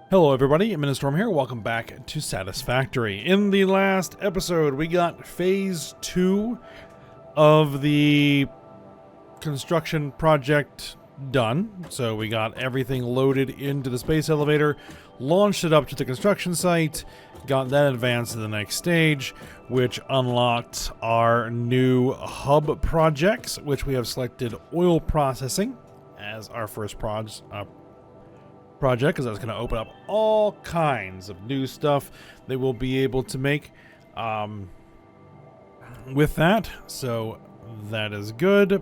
Hello everybody, Storm here. Welcome back to Satisfactory. In the last episode, we got phase 2 of the construction project done. So we got everything loaded into the space elevator, launched it up to the construction site, got that advanced to the next stage, which unlocked our new hub projects, which we have selected oil processing as our first project, because that's going to open up all kinds of new stuff they will be able to make with that. So that is good.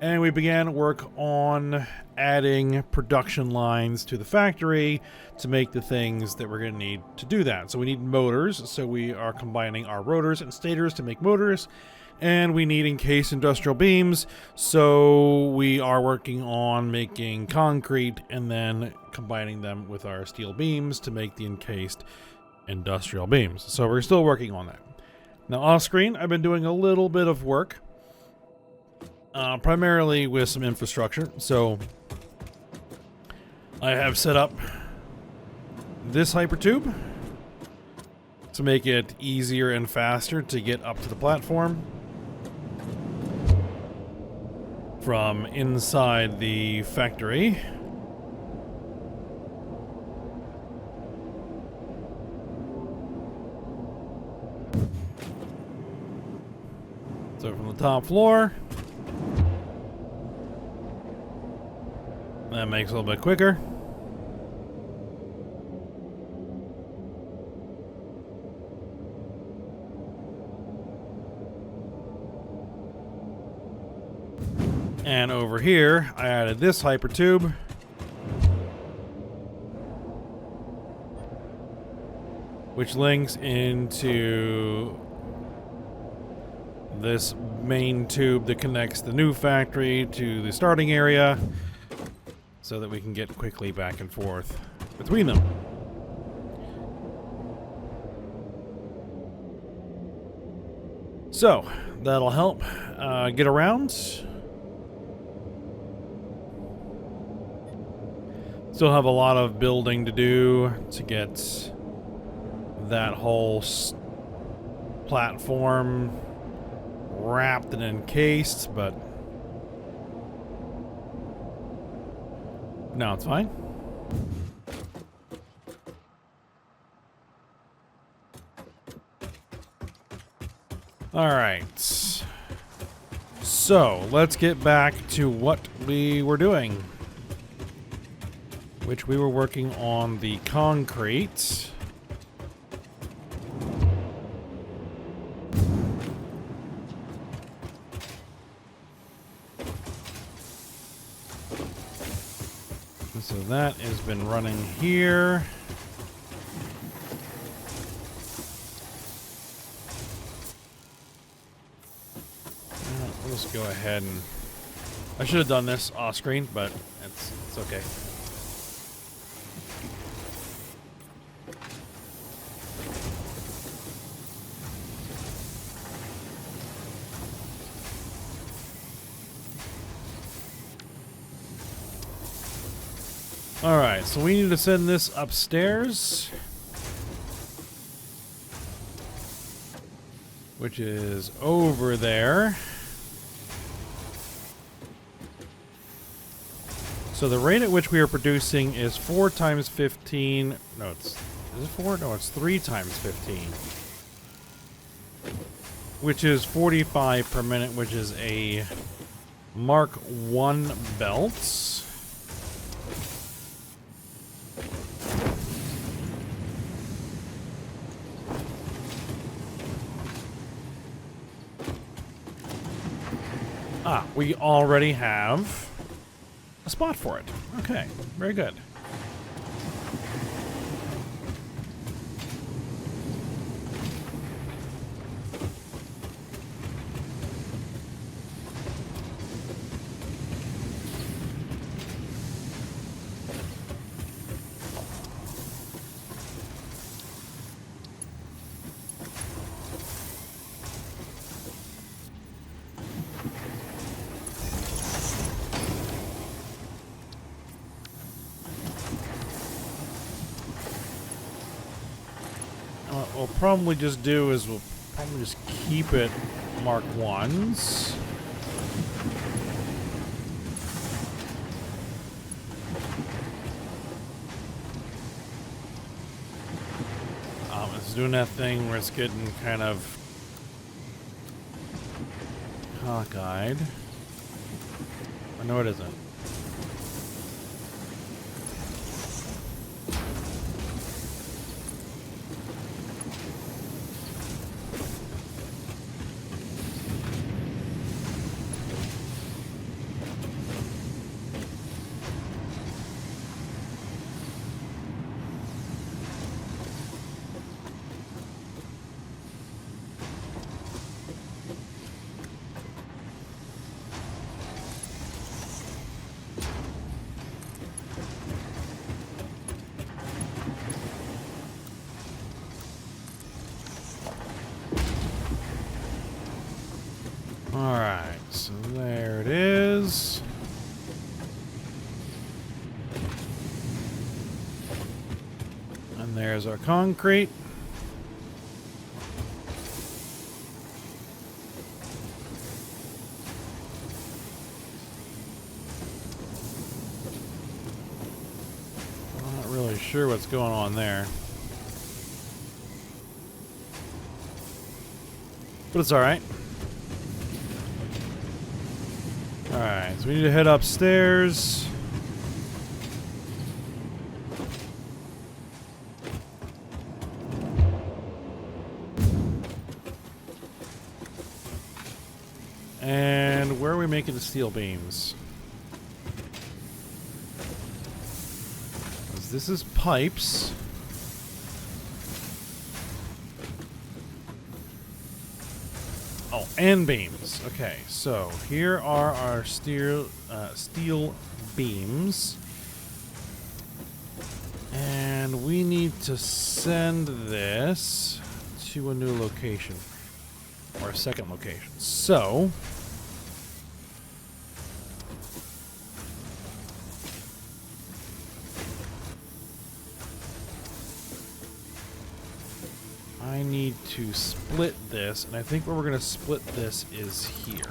And we began work on adding production lines to the factory to make the things that we're going to need to do that. So we need motors, so we are combining our rotors and stators to make motors. And we need encased industrial beams, so we are working on making concrete and then combining them with our steel beams to make the encased industrial beams. So we're still working on that. Now off screen, I've been doing a little bit of work, primarily with some infrastructure. So I have set up this hypertube to make it easier and faster to get up to the platform from inside the factory. So from the top floor, that makes it a little bit quicker. And over here, I added this hypertube, which links into this main tube that connects the new factory to the starting area so that we can get quickly back and forth between them. So, that'll help get around. Still have a lot of building to do to get that whole platform wrapped and encased, but no, it's fine. All right. So let's get back to what we were doing, which we were working on the concrete. And so that has been running here. We'll just go ahead and... I should have done this off screen, but it's okay. Alright, so we need to send this upstairs, which is over there. So the rate at which we are producing is 4 times 15. No, is it 4? No, it's 3 times 15. Which is 45 per minute, which is a Mark 1 belt. Ah, we already have a spot for it. Okay, very good. we'll probably just do is we'll probably just keep it Mark 1s. It's doing that thing where it's getting kind of cockeyed. Or no, it isn't. Alright, so there it is. And there's our concrete. I'm not really sure what's going on there. But it's alright. Alright, so we need to head upstairs. And where are we making the steel beams? 'Cause this is pipes. Oh, and beams. Okay, so here are our steel beams. And we need to send this to a new location. Or a second location. So I need to split this, and I think where we're going to split this is here.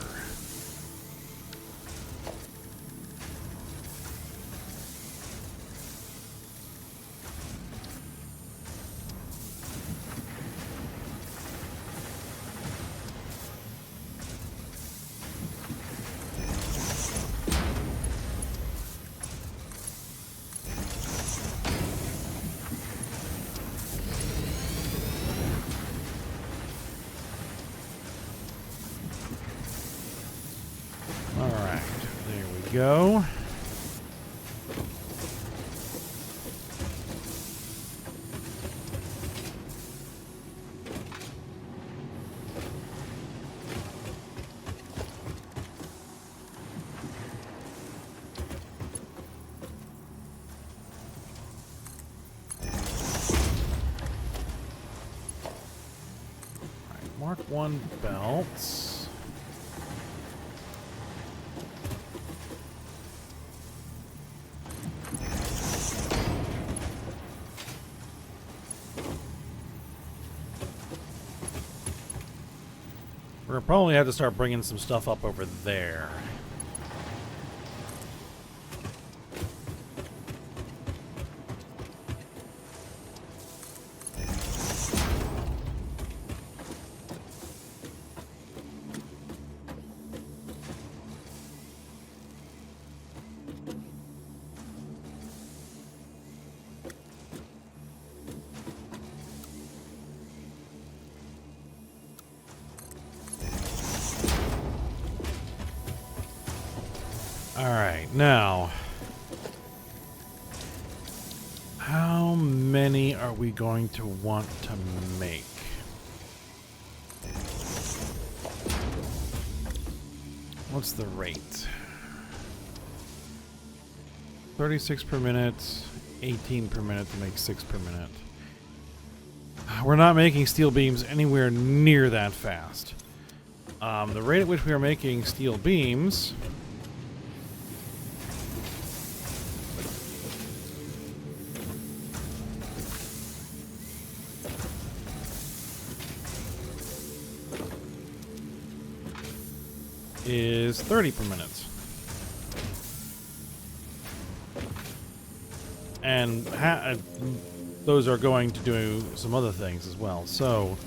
Go. Right, Mark 1 belts. We're gonna probably have to start bringing some stuff up over there. Alright, now, how many are we going to want to make? What's the rate? 36 per minute, 18 per minute to make 6 per minute. We're not making steel beams anywhere near that fast. The rate at which we are making steel beams is 30 per minute. And those are going to do some other things as well. So,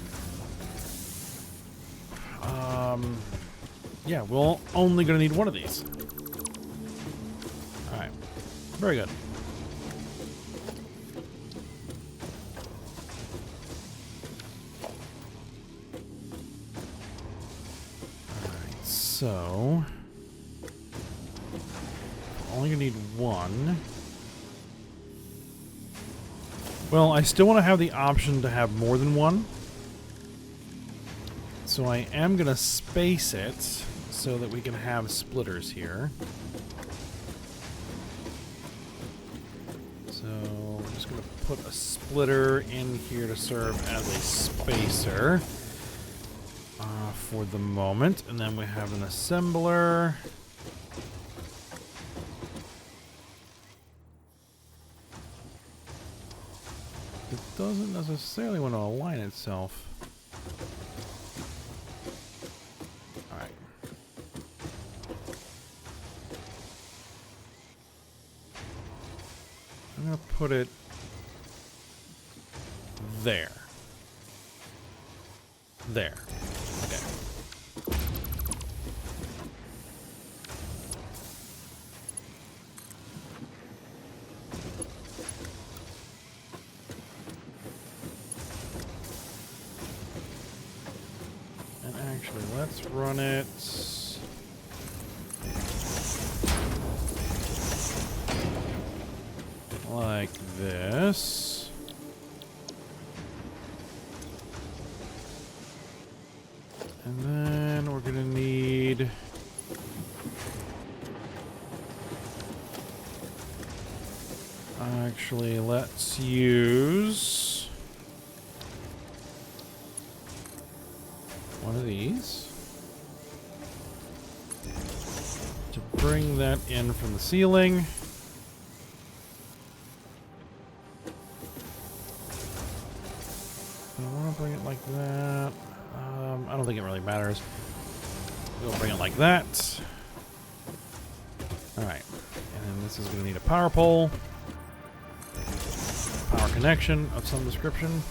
yeah, we're only going to need one of these. Alright. Very good. Alright, so... only going to need one. Well, I still want to have the option to have more than one. So I am going to space it so that we can have splitters here. So I'm just going to put a splitter in here to serve as a spacer for the moment. And then we have an assembler. It doesn't necessarily want to align itself. Alright. I'm going to put it there. There. Okay. Actually, let's run it like this. And then we're gonna need actually, let's use one of these to bring that in from the ceiling. I want to bring it like that. I don't think it really matters. We'll bring it like that. Alright. And then this is going to need a power pole. Power connection of some description.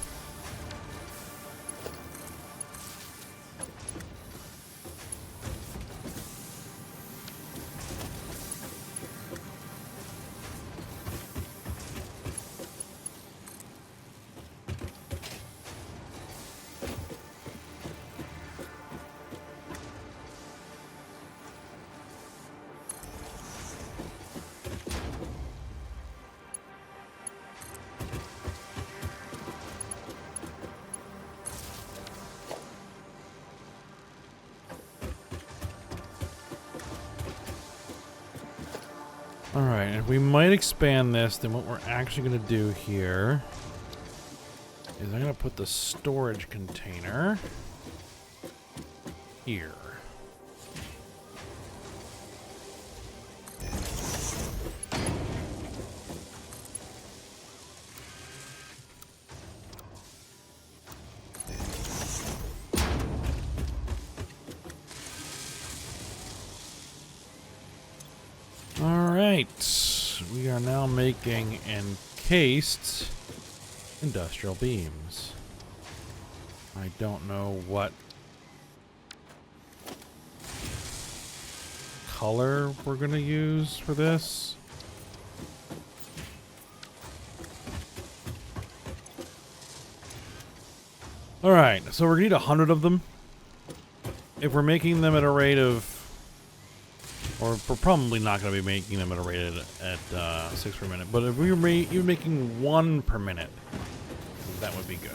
Alright, and if we might expand this, then what we're actually going to do here is I'm going to put the storage container here. Alright, we are now making encased industrial beams. I don't know what color we're going to use for this. Alright, so we're going to need 100 of them. If we're making them at a rate of... or we're probably not going to be making them at a rate at 6 per minute. But if we were even making 1 per minute, that would be good.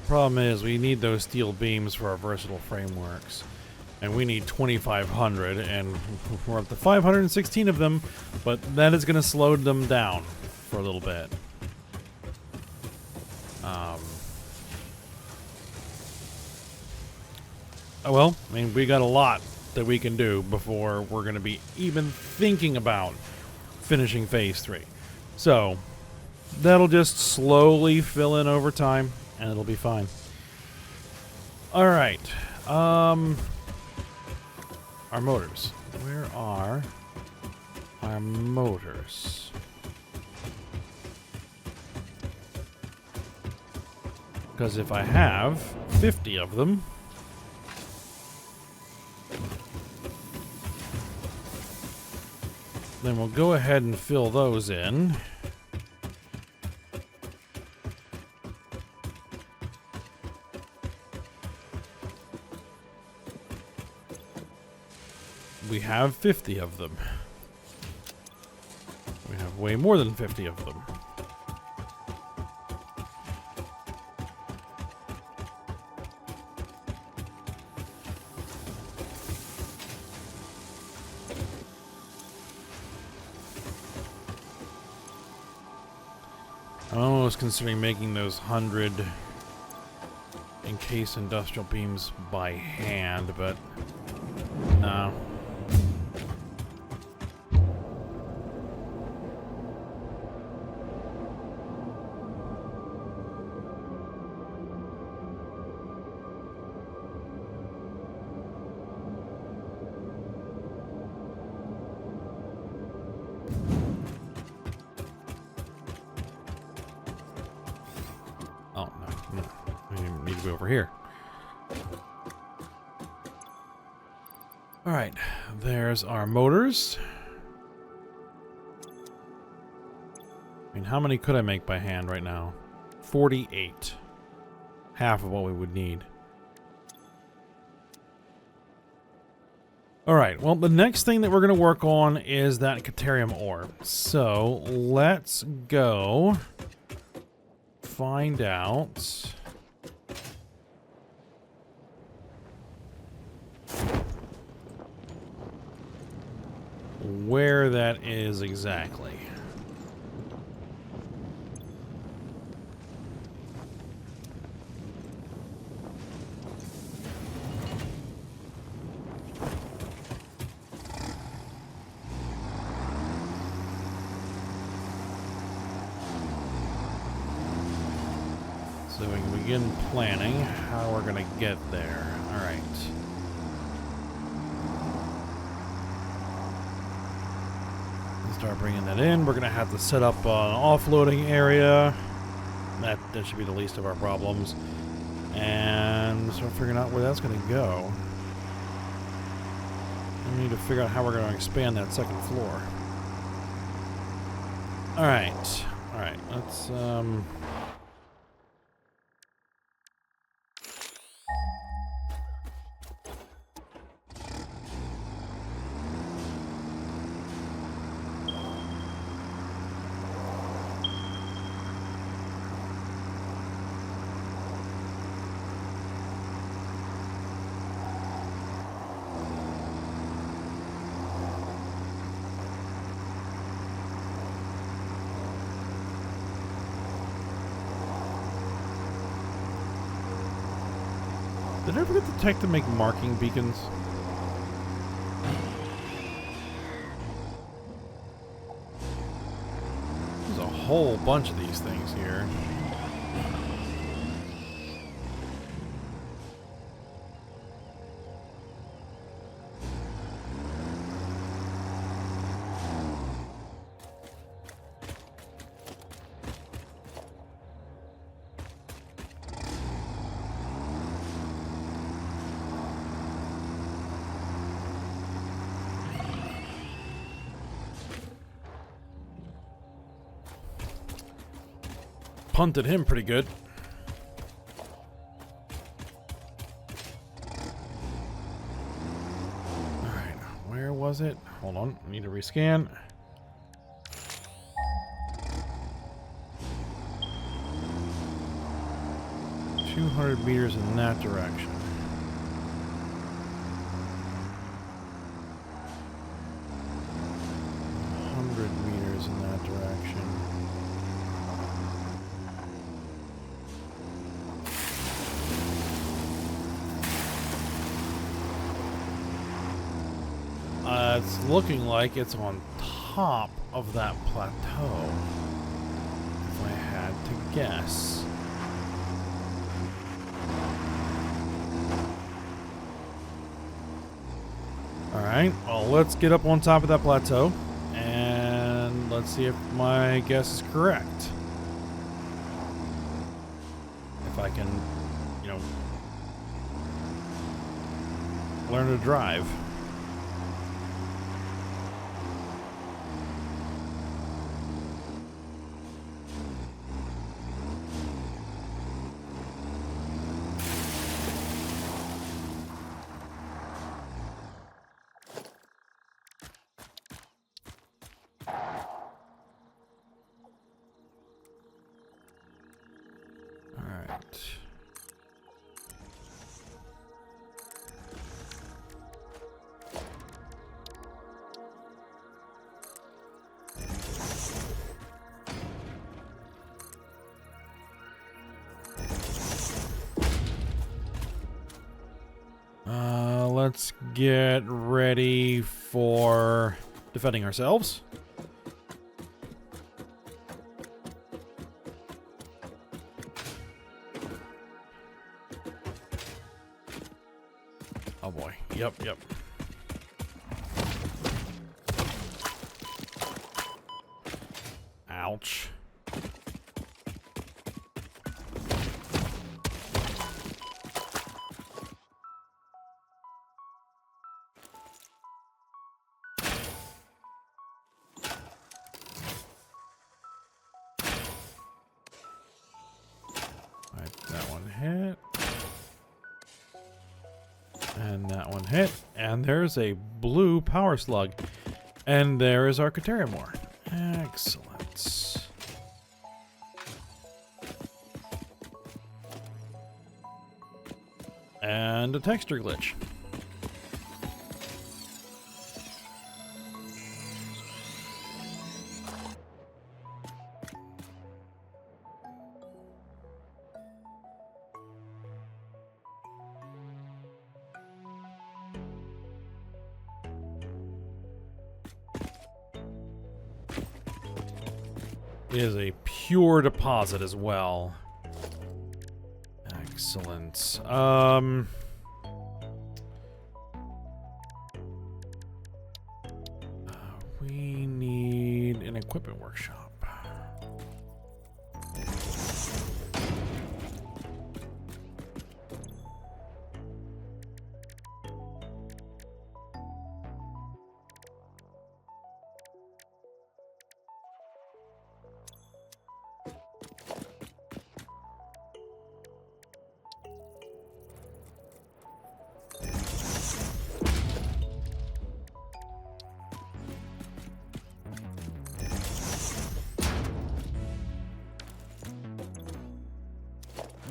Problem is, we need those steel beams for our versatile frameworks. And we need 2,500, and we're up to 516 of them, but that is going to slow them down for a little bit. Oh well, I mean, we got a lot that we can do before we're going to be even thinking about finishing phase 3. So, that'll just slowly fill in over time, and it'll be fine. Alright, our motors. Where are our motors? Because if I have 50 of them, then we'll go ahead and fill those in. We have 50 of them. We have way more than 50 of them. I'm almost considering making those 100 encased industrial beams by hand, but no. Oh, no. We need to be over here. Alright, there's our motors. I mean, how many could I make by hand right now? 48. Half of what we would need. Alright, well, the next thing that we're going to work on is that Caterium ore. So, let's go find out where that is exactly. So we can begin planning how we're going to get there. All right. Start bringing that in. We're going to have to set up an offloading area. That should be the least of our problems. And start figuring out where that's going to go. We need to figure out how we're going to expand that second floor. All right. All right. Let's Did I ever get the tech to make marking beacons? There's a whole bunch of these things here. Punted him pretty good. Alright, where was it? Hold on, I need to rescan. .200 meters in that direction. 100 meters in that direction. It's looking like it's on top of that plateau, if I had to guess. Alright, well, let's get up on top of that plateau, and let's see if my guess is correct. If I can, you know, learn to drive. Let's get ready for defending ourselves. Oh boy. Yep. Ouch. That one hit. And that one hit. And there's a blue power slug. And there is our Caterium ore. Excellent. And a texture glitch. It is a pure deposit as well. Excellent. We need an equipment workshop.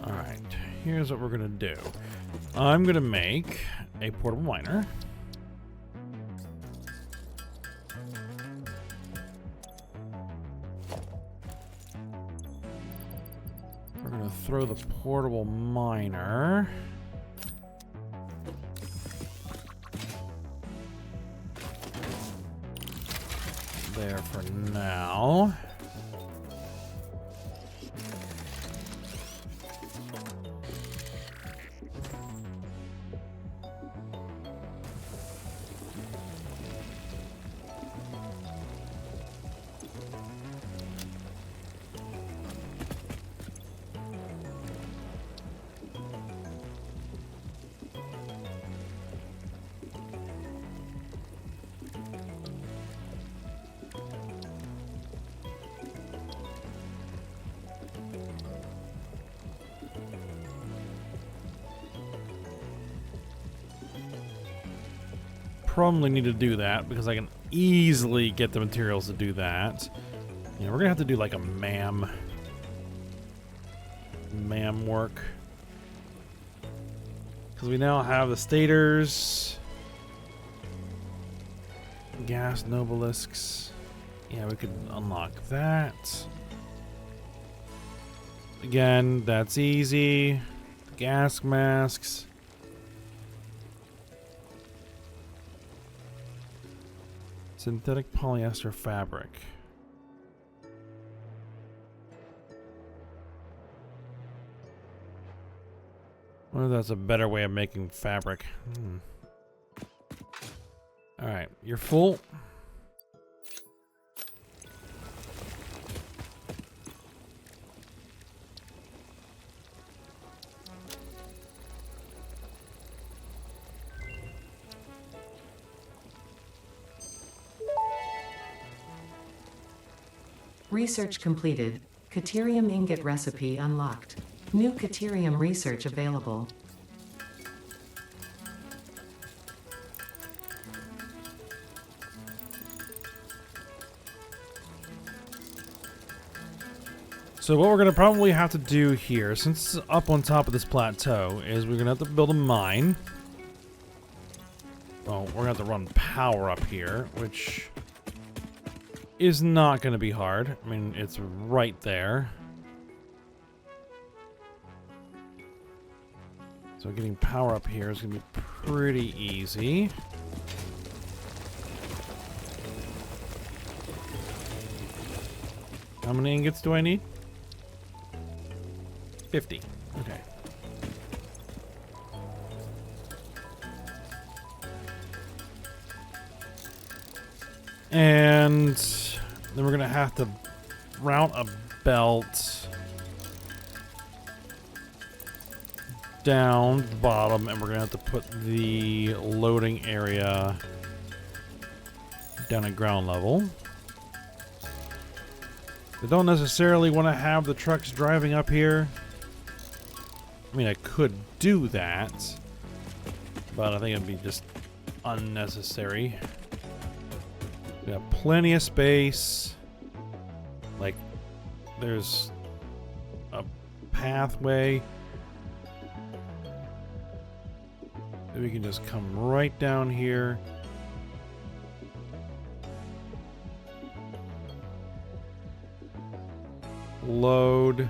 Alright, here's what we're gonna do. I'm gonna make a portable miner. We're gonna throw the portable miner there for now. Probably need to do that because I can easily get the materials to do that. Yeah, we're gonna have to do like a MAM work because we now have the stators, gas nobelisks. Yeah, we could unlock that. Again, that's easy. Gas masks. Synthetic polyester fabric. I wonder if that's a better way of making fabric. Alright, you're full. Research completed. Caterium ingot recipe unlocked. New Caterium research available. So what we're going to probably have to do here, since it's up on top of this plateau, is we're going to have to build a mine. Well, we're going to have to run power up here, which is not going to be hard. I mean, it's right there. So getting power up here is going to be pretty easy. How many ingots do I need? 50. Okay. And then we're going to have to route a belt down the bottom, and we're going to have to put the loading area down at ground level. I don't necessarily want to have the trucks driving up here. I mean, I could do that, but I think it'd be just unnecessary. We have plenty of space. Like, there's a pathway that we can just come right down here. Load.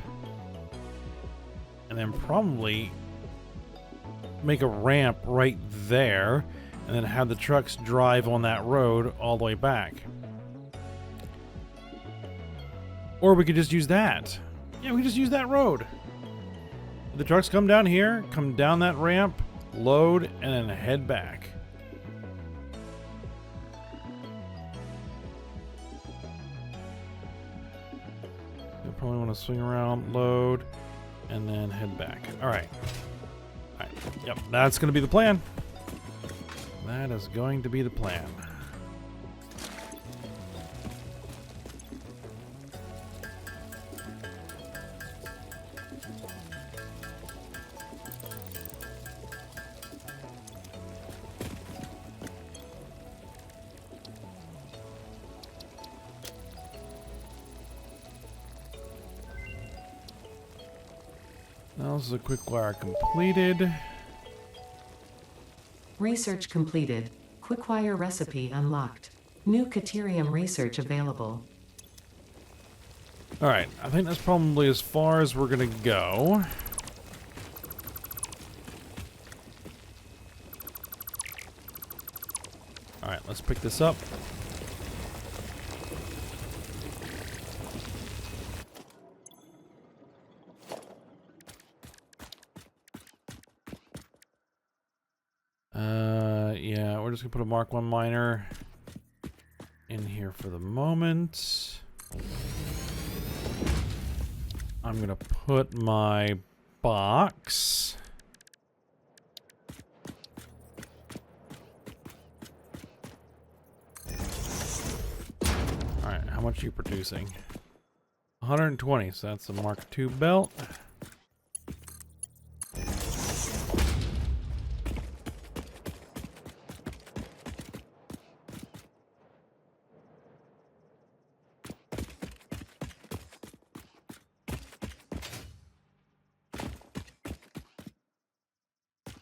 And then probably make a ramp right there, and then have the trucks drive on that road all the way back. Or we could just use that. Yeah, we just use that road. The trucks come down here, come down that ramp, load, and then head back. You'll probably want to swing around, load, and then head back. Alright. Alright. Yep, that's going to be the plan. That is going to be the plan. Now this is a quick wire completed. Research completed. Quickwire recipe unlocked. New Caterium research available. Alright, I think that's probably as far as we're gonna go. Alright, let's pick this up. Yeah, we're just gonna put a Mark 1 miner in here for the moment. I'm gonna put my box. Alright, how much are you producing? 120, so that's a Mark II belt.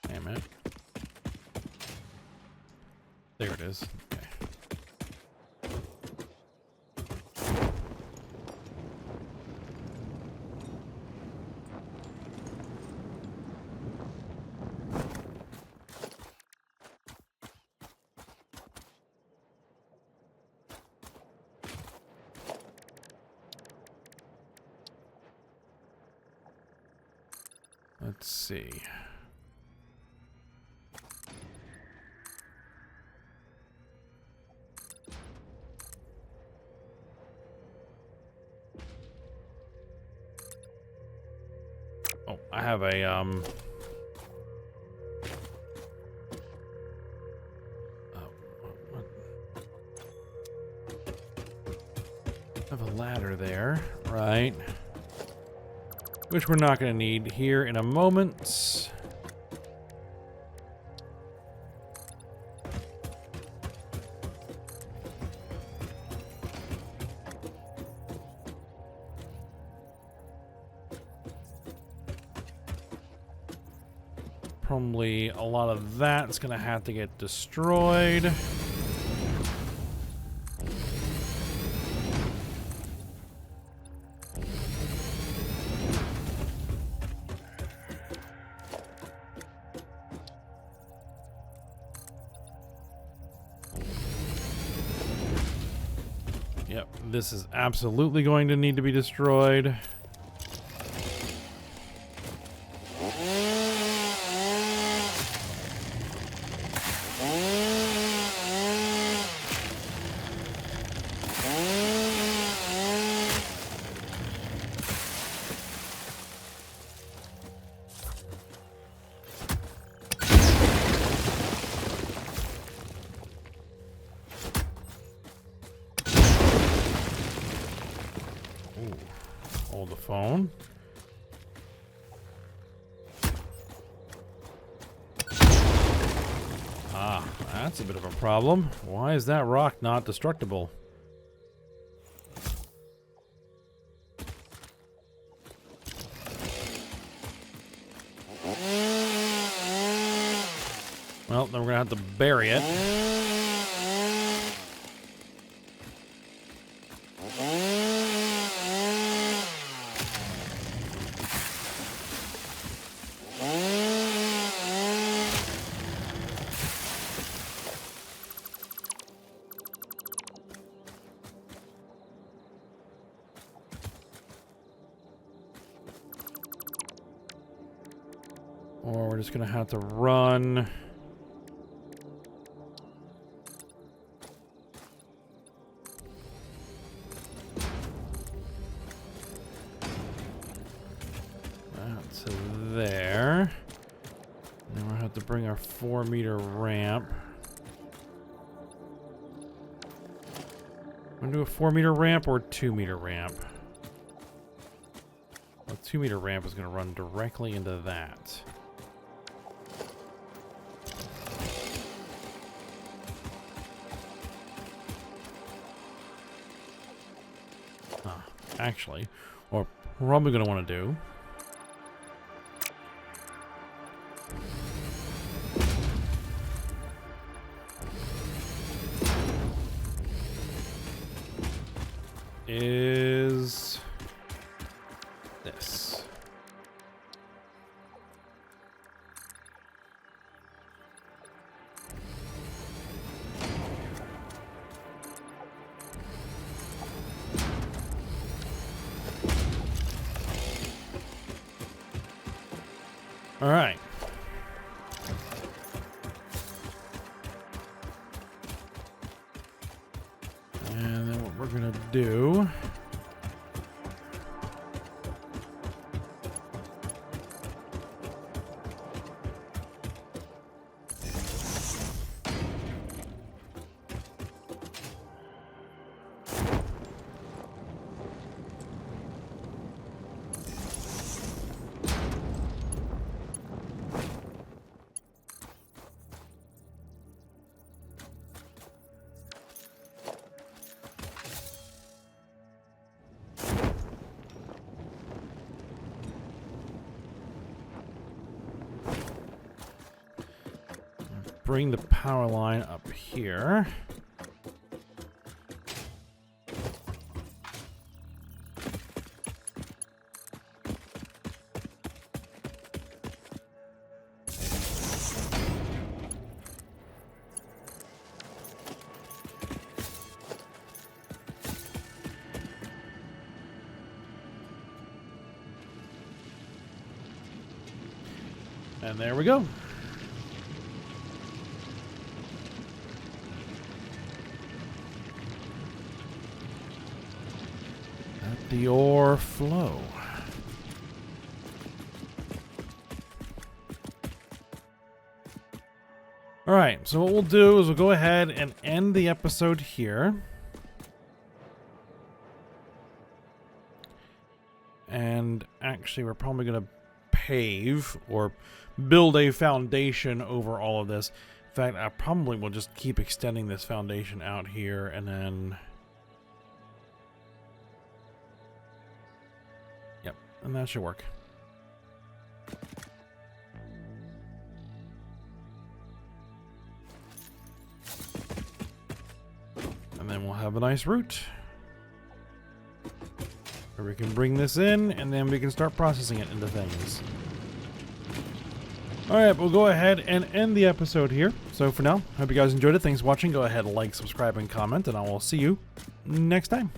Damn it. There it is. Okay. Let's see. Oh, I have a I have a ladder there, right? Which we're not going to need here in a moment. Probably a lot of that's going to have to get destroyed. Yep, this is absolutely going to need to be destroyed. Hold the phone. Ah, that's a bit of a problem. Why is that rock not destructible? Well, then we're gonna have to bury it. Or we're just gonna have to run. That to there. Then we'll have to bring our 4-meter ramp. Want to do a 4-meter ramp or a 2-meter ramp? A 2-meter ramp is going to run directly into that. Actually, what we're probably going to want to do is this. All right. And then what we're going to do bring the power line up here. And there we go. Let the ore flow. Alright, so what we'll do is we'll go ahead and end the episode here. And actually, we're probably going to pave or build a foundation over all of this. In fact, I probably will just keep extending this foundation out here and then... Yep, and that should work. And then we'll have a nice route where we can bring this in, and then we can start processing it into things. Alright, we'll go ahead and end the episode here. So for now, hope you guys enjoyed it. Thanks for watching. Go ahead and like, subscribe, and comment, and I will see you next time.